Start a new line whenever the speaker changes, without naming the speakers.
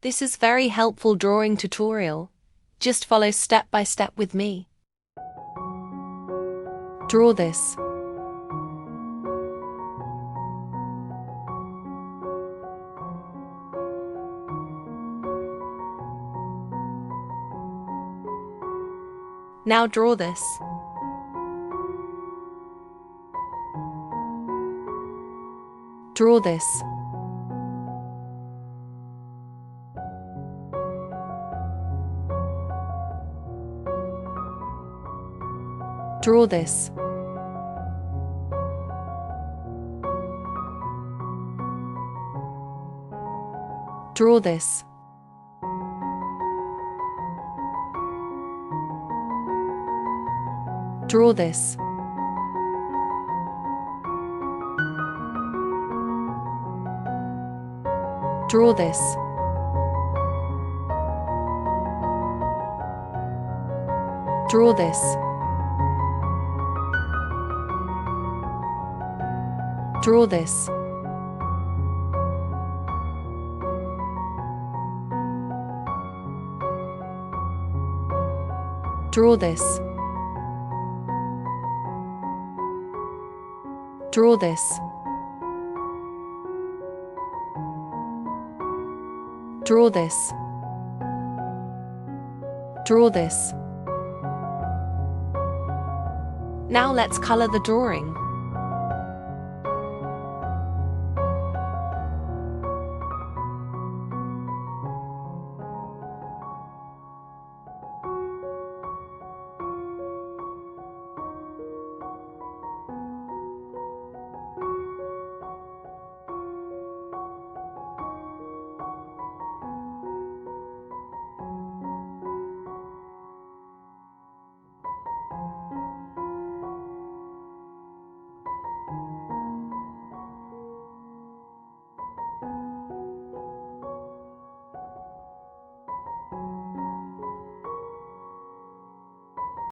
This is very helpful drawing tutorial. Just follow step by step with me. Draw this. Now draw this. Draw this. Draw this. Draw this. Draw this. Draw this. Draw this. Draw this. Draw this. Draw this. Draw this. Draw this. Now let's color the drawing.